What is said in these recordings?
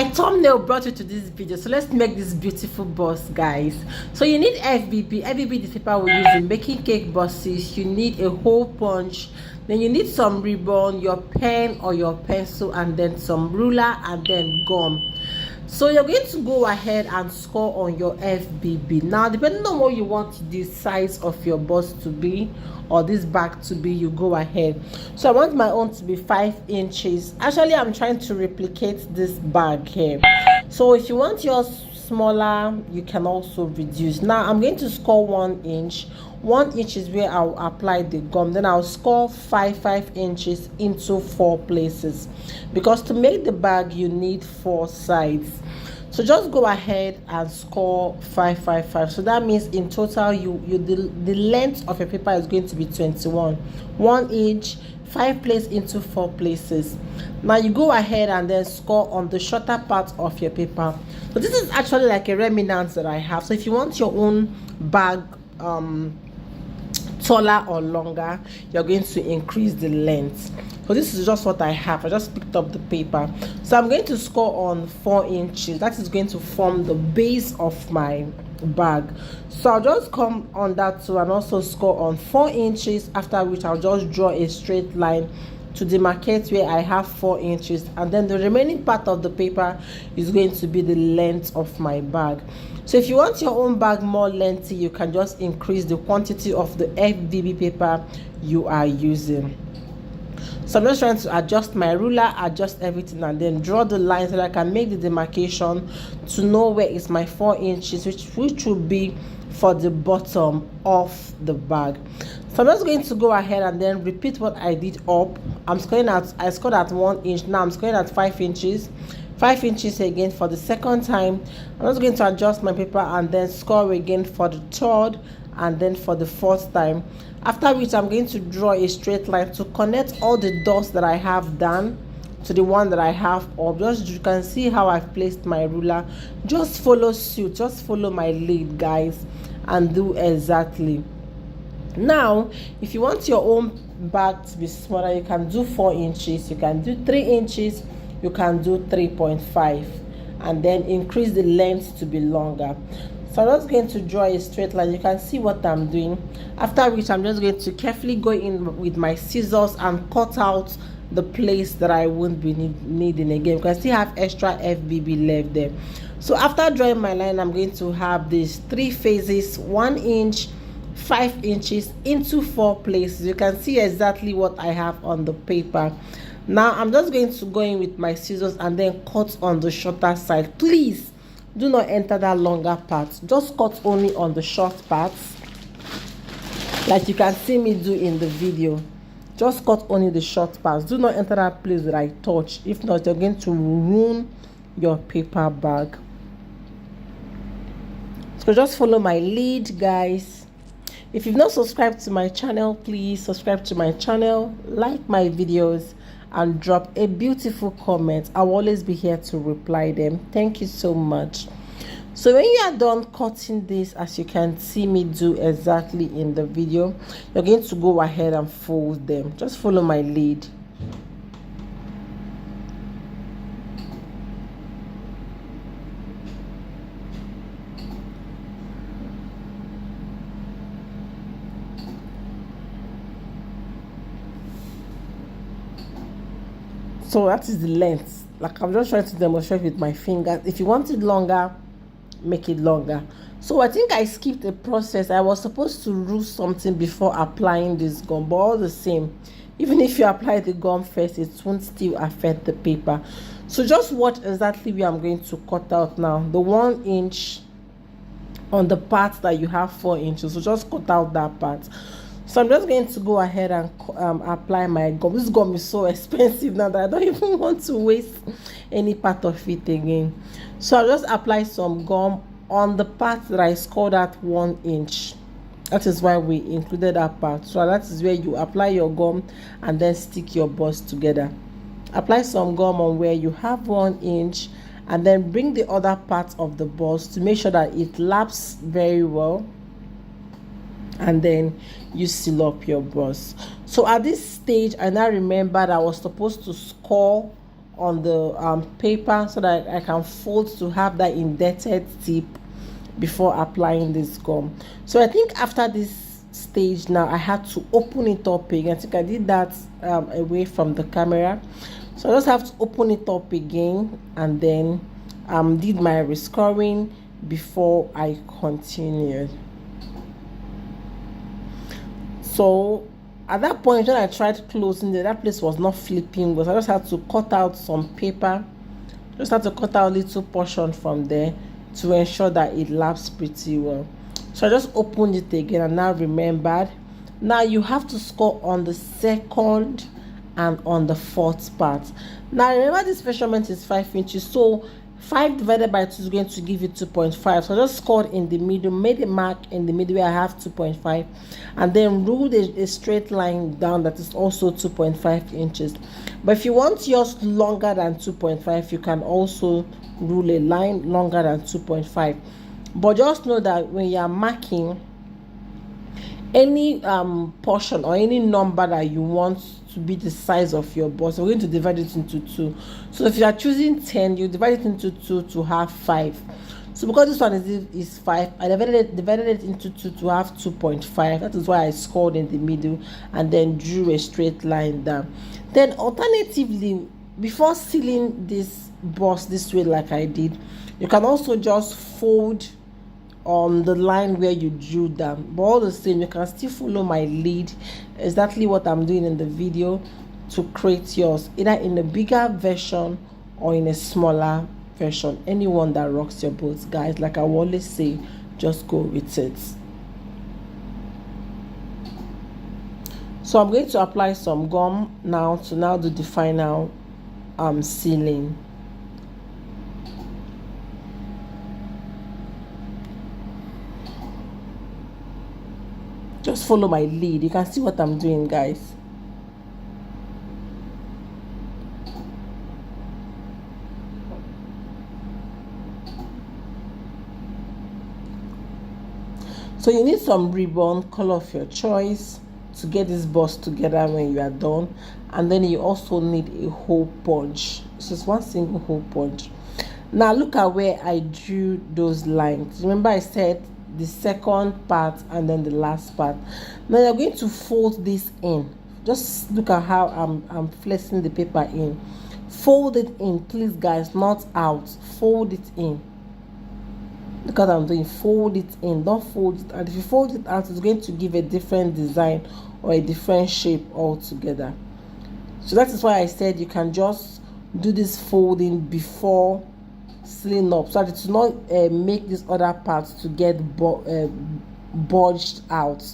My thumbnail brought you to this video, so let's make this beautiful bus, guys. So you need FBB the paper we use in making cake buses. You need a hole punch, then you need some ribbon, your pen or your pencil, and then some ruler, and then gum. So you're going to go ahead and score on your FBB. Now, depending on what you want the size of your bus to be or this bag to be, you go ahead. So I want my own to be 5 inches. Actually, I'm trying to replicate this bag here. So if you want yours smaller, you can also reduce. Now I'm going to score 1 inch. 1 inch is where I'll apply the gum. Then I'll score 5 inches into 4 places, because to make the bag you need 4 sides. So just go ahead and score 5. So that means in total the length of your paper is going to be 21. 1 inch, 5 places into 4 places. Now you go ahead and then score on the shorter part of your paper. So this is actually like a remnant that I have. So if you want your own bag taller or longer, you're going to increase the length. So this is just what I have. I just picked up the paper. So I'm going to score on 4 inches. That is going to form the base of my bag. So I'll just come on that too and also score on 4 inches, after which I'll just draw a straight line to demarcate where I have 4 inches, and then the remaining part of the paper is going to be the length of my bag. So if you want your own bag more lengthy, you can just increase the quantity of the FBB paper you are using. So I'm just trying to adjust my ruler, adjust everything, and then draw the line so that I can make the demarcation to know where is my 4 inches, which will be for the bottom of the bag. So I'm just going to go ahead and then repeat what I did up. I scored at 1 inch. Now I'm scoring at 5 inches. 5 inches again for the second time. I'm just going to adjust my paper and then score again for the third and then for the fourth time. After which I'm going to draw a straight line to connect all the dots that I have done to the one that I have up. Just, you can see how I've placed my ruler. Just follow suit, just follow my lead, guys, and do exactly. Now if you want your own bag to be smaller, you can do 4 inches, you can do 3 inches, you can do 3.5, and then increase the length to be longer. So I'm just going to draw a straight line. You can see what I'm doing, after which I'm just going to carefully go in with my scissors and cut out the place that I won't be needing again, because I still have extra FBB left there. So after drawing my line, I'm going to have these 3 phases, 1 inch, 5 inches into 4 places. You can see exactly what I have on the paper. Now I'm just going to go in with my scissors and then cut on the shorter side. Please do not enter that longer part. Just cut only on the short parts, like you can see me do in the video. Just cut only the short parts. Do not enter that place that I touch. If not, you're going to ruin your paper bag. So just follow my lead, guys. If you've not subscribed to my channel, please subscribe to my channel, like my videos, and drop a beautiful comment. I'll always be here to reply them. Thank you so much. So when you are done cutting this, as you can see me do exactly in the video, you're going to go ahead and fold them. Just follow my lead. So that is the length. Like, I'm just trying to demonstrate with my fingers. If you want it longer, make it longer. So I think I skipped a process. I was supposed to roll something before applying this gum, but all the same, even if you apply the gum first, it won't still affect the paper. So just watch exactly where I'm going to cut out now. The 1 inch on the part that you have 4 inches. So just cut out that part. So I'm just going to go ahead and apply my gum. This gum is so expensive now that I don't even want to waste any part of it again. So I'll just apply some gum on the part that I scored at 1 inch. That is why we included that part. So that is where you apply your gum and then stick your bus together. Apply some gum on where you have 1 inch, and then bring the other part of the bus to make sure that it laps very well, and then you seal up your bus. So at this stage, I now remember that I was supposed to score on the paper so that I can fold to have that indented tip before applying this gum. So I think after this stage now I had to open it up again. I think I did that away from the camera, so I just have to open it up again and then did my rescoring before I continued. So at that point when I tried closing it, that place was not flipping, but I just had to cut out some paper, just had to cut out a little portion from there to ensure that it laps pretty well. So I just opened it again and now remembered. Now you have to score on the second and on the fourth part. Now remember this measurement is 5 inches, so 5 divided by 2 is going to give you 2.5. So I just scored in the middle, made a mark in the middle where I have 2.5, and then ruled a straight line down that is also 2.5 inches. But if you want yours longer than 2.5, you can also rule a line longer than 2.5. But just know that when you are marking any portion or any number that you want to be the size of your bust, we're going to divide it into 2. So if you are choosing 10, you divide it into 2 to have 5. So because this one is 5, I divided it into 2 to have 2.5. That is why I scored in the middle and then drew a straight line down. Then alternatively, before sealing this bust this way like I did, you can also just fold on the line where you drew down, but all the same you can still follow my lead, exactly what I'm doing in the video, to create yours either in a bigger version or in a smaller version. Anyone that rocks your boat, guys. Like I always say, just go with it. So I'm going to apply some gum now to do the final sealing. Just follow my lead. You can see what I'm doing, guys. So you need some ribbon, color of your choice, to get this bust together when you are done. And then you also need a hole punch. This is one single hole punch. Now look at where I drew those lines. Remember I said the second part and then the last part. Now you're going to fold this in. Just look at how I'm flexing the paper in. Fold it in, please, guys, not out. Fold it in. Look at what I'm doing. Fold it in. Don't fold it out. If you fold it out, it's going to give a different design or a different shape altogether. So that is why I said you can just do this folding before sealing up, so that it will not make this other part to get bulged out.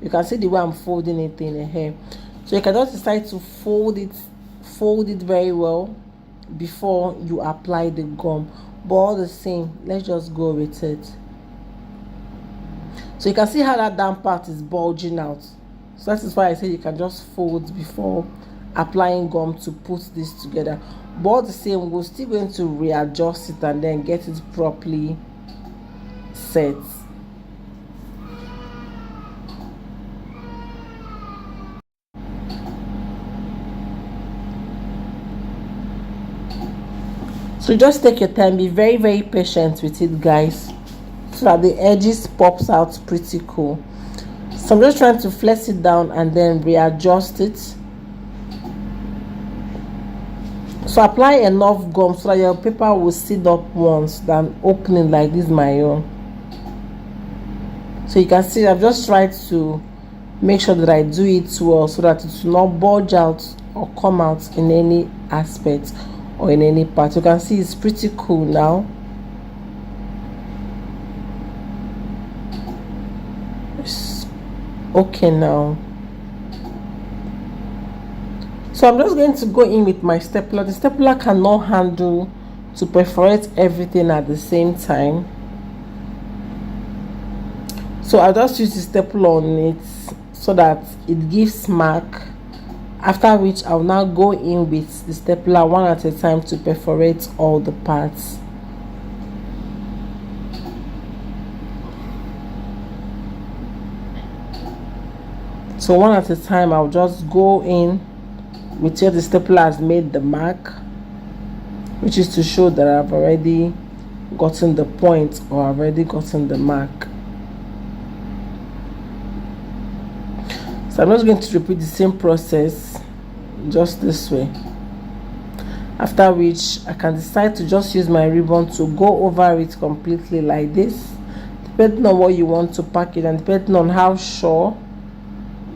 You can see the way I'm folding it in here. So you can just decide to fold it very well before you apply the gum. But all the same, let's just go with it. So you can see how that down part is bulging out. So that is why I say you can just fold before applying gum to put this together. But all the same, we're still going to readjust it and then get it properly set. So just take your time, be very, very patient with it, guys, so that the edges pops out pretty cool. So I'm just trying to flex it down and then readjust it. So apply enough gum so that your paper will sit up once than opening like this my own. So you can see I've just tried to make sure that I do it well so that it will not bulge out or come out in any aspect or in any part. You can see it's pretty cool now. It's okay now. So I'm just going to go in with my stapler. The stapler cannot handle to perforate everything at the same time. So I'll just use the stapler on it so that it gives mark. After which I'll now go in with the stapler one at a time to perforate all the parts. So one at a time I'll just go in with where the stapler has made the mark which is to show that I've already gotten the point, or I've already gotten the mark. So I'm just going to repeat the same process just this way, after which I can decide to just use my ribbon to go over it completely like this, depending on what you want to package and depending on how sure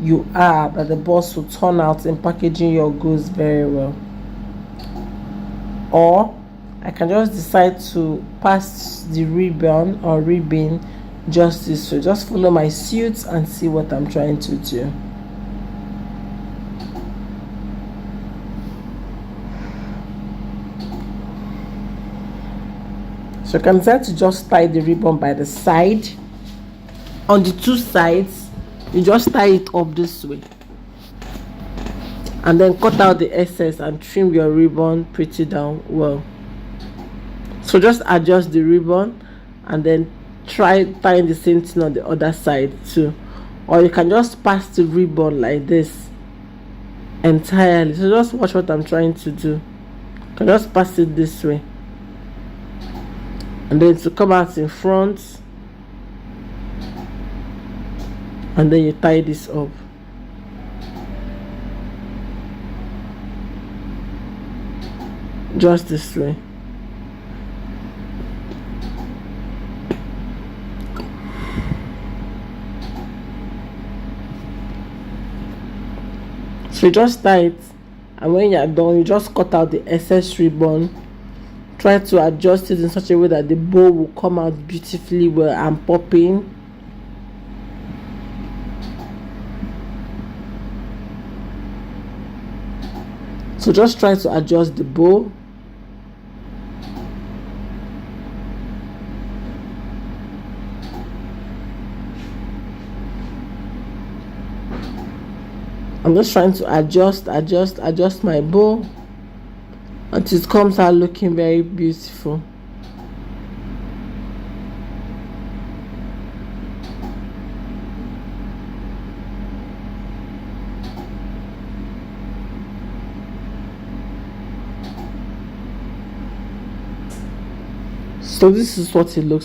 you are that the boss will turn out in packaging your goods very well. Or I can just decide to pass the ribbon or ribbon just this way. Just follow my suit and see what I'm trying to do. So you can decide to just tie the ribbon by the side. On the two sides, you just tie it up this way, and then cut out the excess and trim your ribbon pretty down well. So just adjust the ribbon and then try tying the same thing on the other side too, or you can just pass the ribbon like this entirely. So just watch what I'm trying to do. You can just pass it this way, and then to come out in front, and then you tie this up. Just this way. So you just tie it, and when you're done, you just cut out the excess ribbon. Try to adjust it in such a way that the bow will come out beautifully well and popping. So just try to adjust the bow. I'm just trying to adjust my bow until it comes out looking very beautiful. So this is what it looks